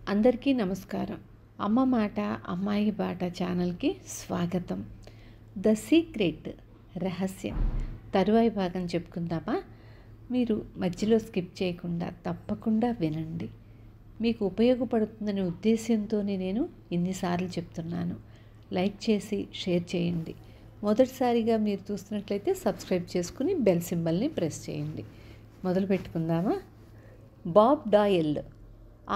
అందరికీ నమస్కారం. అమ్మ మాట అమ్మాయి బాట ఛానల్కి స్వాగతం. ద సీక్రెట్ రహస్యం తరువాయి భాగం చెప్పుకుందామా? మీరు మధ్యలో స్కిప్ చేయకుండా తప్పకుండా వినండి. మీకు ఉపయోగపడుతుందనే ఉద్దేశంతోనే నేను ఇన్నిసార్లు చెప్తున్నాను. లైక్ చేసి షేర్ చేయండి. మొదటిసారిగా మీరు చూస్తున్నట్లయితే సబ్స్క్రైబ్ చేసుకుని బెల్ సింబల్ని ప్రెస్ చేయండి. మొదలు పెట్టుకుందామా? బాబ్ డాయల్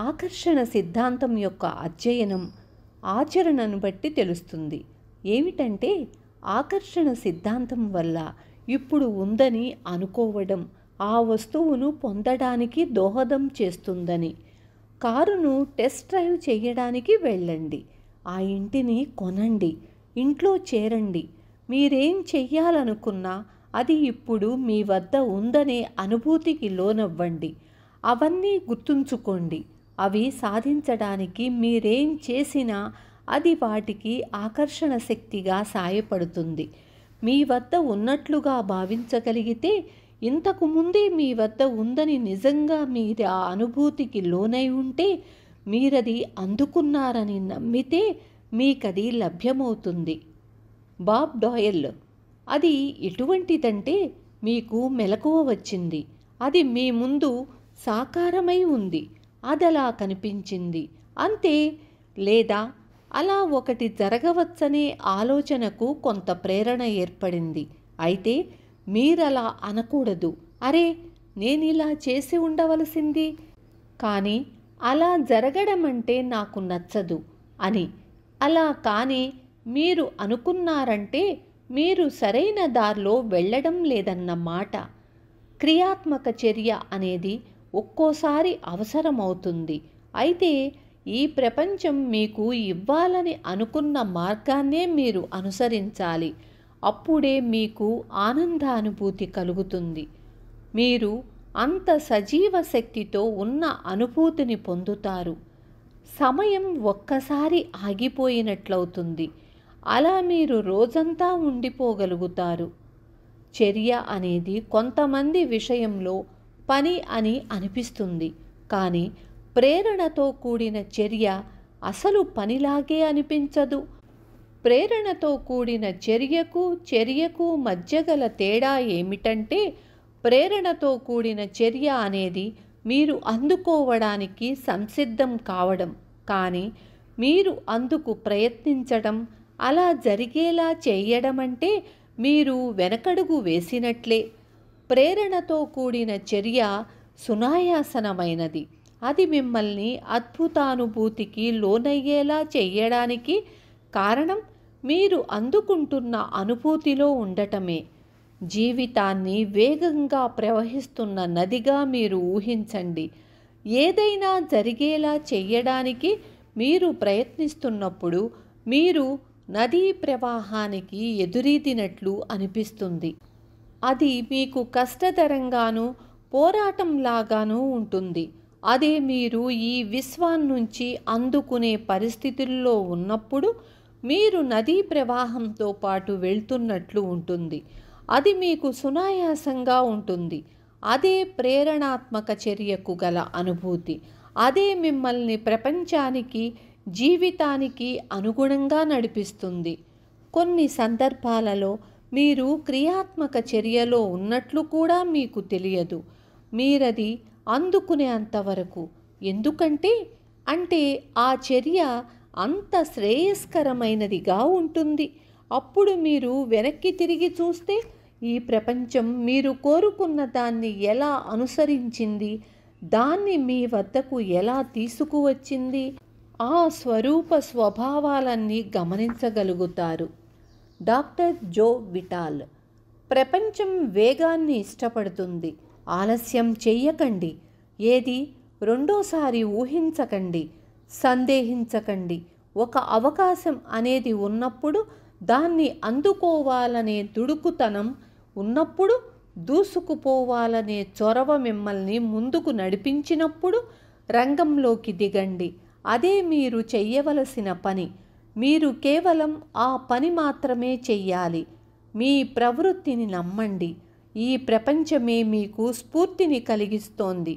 ఆకర్షణ సిద్ధాంతం యొక్క అధ్యయనం ఆచరణను బట్టి తెలుస్తుంది. ఏమిటంటే, ఆకర్షణ సిద్ధాంతం వల్ల ఇప్పుడు ఉందని అనుకోవడం ఆ వస్తువును పొందడానికి దోహదం చేస్తుందని. కారును టెస్ట్ డ్రైవ్ చేయడానికి వెళ్ళండి. ఆ ఇంటిని కొనండి. ఇంట్లో చేరండి. మీరేం చెయ్యాలనుకున్నా అది ఇప్పుడు మీ వద్ద ఉందనే అనుభూతికి లోనవ్వండి. అవన్నీ గుర్తుంచుకోండి. అవి సాధించడానికి మీరేం చేసినా అది వాటికి ఆకర్షణ శక్తిగా సాయపడుతుంది. మీ వద్ద ఉన్నట్లుగా భావించగలిగితే, ఇంతకు ముందే మీ వద్ద ఉందని నిజంగా మీరు ఆ అనుభూతికి లోనై ఉంటే, మీరది అందుకున్నారని నమ్మితే మీకది లభ్యమవుతుంది. బాబ్ డాయల్ అది ఎటువంటిదంటే, మీకు మెలకువ వచ్చింది. అది మీ ముందు సాకారమై ఉంది. అదలా కనిపించింది అంతే. లేదా అలా ఒకటి జరగవచ్చనే ఆలోచనకు కొంత ప్రేరణ ఏర్పడింది. అయితే మీరలా అనకూడదు. అరే, నేనిలా చేసి ఉండవలసింది, కానీ అలా జరగడం అంటే నాకు నచ్చదు అని. అలా కానీ మీరు అనుకున్నారంటే మీరు సరైన దారిలో వెళ్ళడం లేదన్న మాట. క్రియాత్మక చర్య అనేది ఒక్కోసారి అవసరమవుతుంది. అయితే ఈ ప్రపంచం మీకు ఇవ్వాలని అనుకున్న మార్గాన్నే మీరు అనుసరించాలి. అప్పుడే మీకు ఆనందానుభూతి కలుగుతుంది. మీరు అంత సజీవ శక్తితో ఉన్న అనుభూతిని పొందుతారు. సమయం ఒక్కసారి ఆగిపోయినట్లవుతుంది. అలా మీరు రోజంతా ఉండిపోగలుగుతారు. చర్య అనేది కొంతమంది విషయంలో పని అని అనిపిస్తుంది, కానీ ప్రేరణతో కూడిన చర్య అసలు పనిలాగే అనిపించదు. ప్రేరణతో కూడిన చర్యకు మధ్య గల తేడా ఏమిటంటే, ప్రేరణతో కూడిన చర్య అనేది మీరు అందుకోవడానికి సంసిద్ధం కావడం, కానీ మీరు అందుకు ప్రయత్నించడం, అలా జరిగేలా చేయడం అంటే మీరు వెనకడుగు వేసినట్లే. ప్రేరణతో కూడిన చర్య సునాయాసనమైనది. అది మిమ్మల్ని అద్భుతానుభూతికి లోనయ్యేలా చేయడానికి కారణం మీరు అందుకుంటున్న అనుభూతిలో ఉండటమే. జీవితాన్ని వేగంగా ప్రవహిస్తున్న నదిగా మీరు ఊహించండి. ఏదైనా జరిగేలా చేయడానికి మీరు ప్రయత్నిస్తున్నప్పుడు మీరు నదీ ప్రవాహానికి ఎదురీదినట్లు అనిపిస్తుంది. అది మీకు కష్టతరంగానూ పోరాటంలాగానూ ఉంటుంది. అదే మీరు ఈ విశ్వాన్నుంచి అందుకునే పరిస్థితుల్లో ఉన్నప్పుడు మీరు నదీ ప్రవాహంతో పాటు వెళ్తున్నట్లు ఉంటుంది. అది మీకు సునాయాసంగా ఉంటుంది. అదే ప్రేరణాత్మక చర్యకు గల అనుభూతి. అదే మిమ్మల్ని ప్రపంచానికి, జీవితానికి అనుగుణంగా నడిపిస్తుంది. కొన్ని సందర్భాలలో మీరు క్రియాత్మక చర్యలో ఉన్నట్లు కూడా మీకు తెలియదు. మీరది అందుకునే అంతవరకు. ఎందుకంటే ఆ చర్య అంత శ్రేయస్కరమైనదిగా ఉంటుంది. అప్పుడు మీరు వెనక్కి తిరిగి చూస్తే ఈ ప్రపంచం మీరు కోరుకున్న దాన్ని ఎలా అనుసరించింది, దాన్ని మీ వద్దకు ఎలా తీసుకువచ్చింది, ఆ స్వరూప స్వభావాలన్నీ గమనించగలుగుతారు. డాక్టర్ జో విటాల్. ప్రపంచం వేగాన్ని ఇష్టపడుతుంది. ఆలస్యం చెయ్యకండి. ఏది రెండోసారి ఊహించకండి, సందేహించకండి. ఒక అవకాశం అనేది ఉన్నప్పుడు, దాన్ని అందుకోవాలనే దుడుకుతనం ఉన్నప్పుడు, దూసుకుపోవాలనే చొరవ మిమ్మల్ని ముందుకు నడిపించినప్పుడు రంగంలోకి దిగండి. అదే మీరు చెయ్యవలసిన పని. మీరు కేవలం ఆ పని మాత్రమే చెయ్యాలి. మీ ప్రవృత్తిని నమ్మండి. ఈ ప్రపంచమే మీకు స్ఫూర్తిని కలిగిస్తోంది.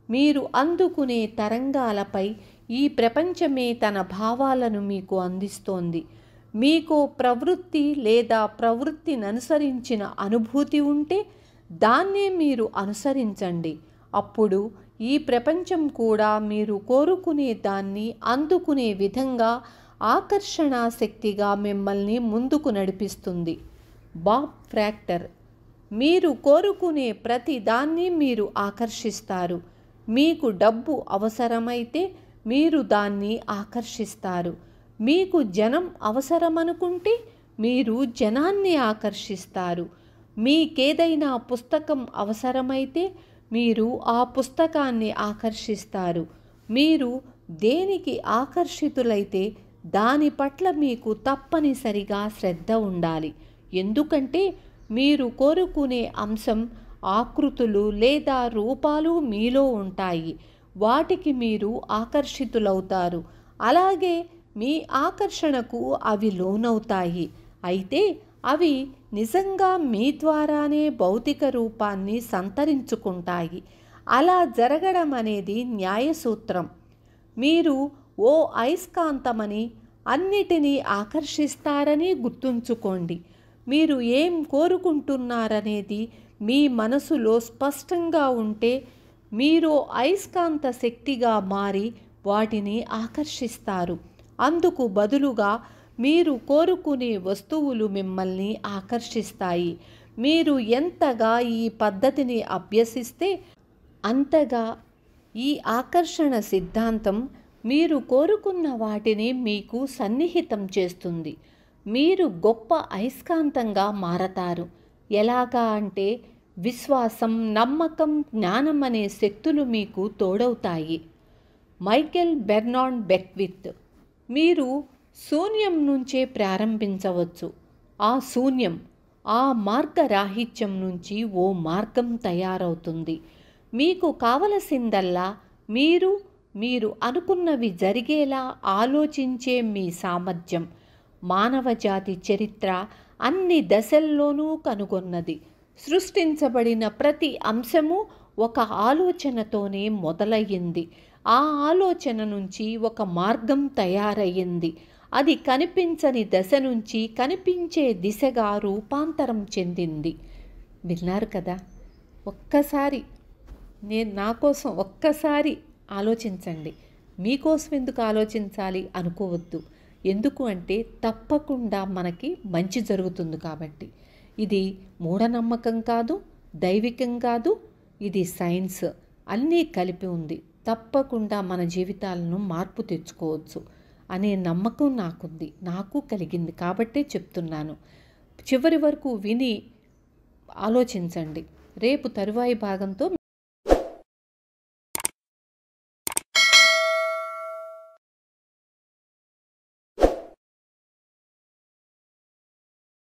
మీరు అందుకునే తరంగాలపై ఈ ప్రపంచమే తన భావాలను మీకు అందిస్తోంది. మీకు ప్రవృత్తి లేదా ప్రవృత్తిని అనుసరించిన అనుభూతి ఉంటే దాన్నే మీరు అనుసరించండి. అప్పుడు ఈ ప్రపంచం కూడా మీరు కోరుకునే దాన్ని అందుకునే విధంగా ఆకర్షణ శక్తిగా మిమ్మల్ని ముందుకు నడిపిస్తుంది. బాబ్ ఫ్రాక్టర్. మీరు కోరుకునే ప్రతి దాన్ని మీరు ఆకర్షిస్తారు. మీకు డబ్బు అవసరమైతే మీరు దాన్ని ఆకర్షిస్తారు. మీకు జనం అవసరమనుకుంటే మీరు జనాన్ని ఆకర్షిస్తారు. మీకేదైనా పుస్తకం అవసరమైతే మీరు ఆ పుస్తకాన్ని ఆకర్షిస్తారు. మీరు దేనికి ఆకర్షితులైతే దాని పట్ల మీకు తప్పనిసరిగా శ్రద్ధ ఉండాలి. ఎందుకంటే మీరు కోరుకునే అంశం, ఆకృతులు లేదా రూపాలు మీలో ఉంటాయి. వాటికి మీరు ఆకర్షితులవుతారు. అలాగే మీ ఆకర్షణకు అవి లోనవుతాయి. అయితే అవి నిజంగా మీ ద్వారానే భౌతిక రూపాన్ని సంతరించుకుంటాయి. అలా జరగడం అనేది న్యాయసూత్రం. మీరు ఓ అయస్కాంతమని అన్నిటినీ ఆకర్షిస్తారని గుర్తుంచుకోండి. మీరు ఏం కోరుకుంటున్నారనేది మీ మనసులో స్పష్టంగా ఉంటే మీరు అయస్కాంత శక్తిగా మారి వాటిని ఆకర్షిస్తారు. అందుకు బదులుగా మీరు కోరుకునే వస్తువులు మిమ్మల్ని ఆకర్షిస్తాయి. మీరు ఎంతగా ఈ పద్ధతిని అభ్యసిస్తే అంతగా ఈ ఆకర్షణ సిద్ధాంతం మీరు కోరుకున్న వాటిని మీకు సన్నిహితం చేస్తుంది. మీరు గొప్ప అయస్కాంతంగా మారతారు. ఎలాగా అంటే విశ్వాసం, నమ్మకం, జ్ఞానం అనే శక్తులు మీకు తోడవుతాయి. Michael Bernard బెక్విత్. మీరు శూన్యం నుంచే ప్రారంభించవచ్చు. ఆ శూన్యం, ఆ మార్గరాహిత్యం నుంచి ఓ మార్గం తయారవుతుంది. మీకు కావలసిందల్లా మీరు అనుకున్నవి జరిగేలా ఆలోచించే మీ సామర్థ్యం. మానవజాతి చరిత్ర అన్ని దశల్లోనూ కనుగొన్నది. సృష్టించబడిన ప్రతి అంశము ఒక ఆలోచనతోనే మొదలయ్యింది. ఆ ఆలోచన నుంచి ఒక మార్గం తయారయ్యింది. అది కనిపించని దశ నుంచి కనిపించే దిశగా రూపాంతరం చెందింది. విన్నారు కదా? ఒక్కసారి నా కోసం ఒక్కసారి ఆలోచించండి. మీకోసం ఎందుకు ఆలోచించాలి అనుకోవద్దు. ఎందుకు అంటే తప్పకుండా మనకి మంచి జరుగుతుంది కాబట్టి. ఇది మూఢనమ్మకం కాదు, దైవికం కాదు, ఇది సైన్స్. అన్నీ కలిపి ఉంది. తప్పకుండా మన జీవితాలను మార్పు తెచ్చుకోవచ్చు అనే నమ్మకం నాకుంది, నాకు కలిగింది కాబట్టే చెప్తున్నాను. చివరి వరకు విని ఆలోచించండి. రేపు తరువాయి భాగంతో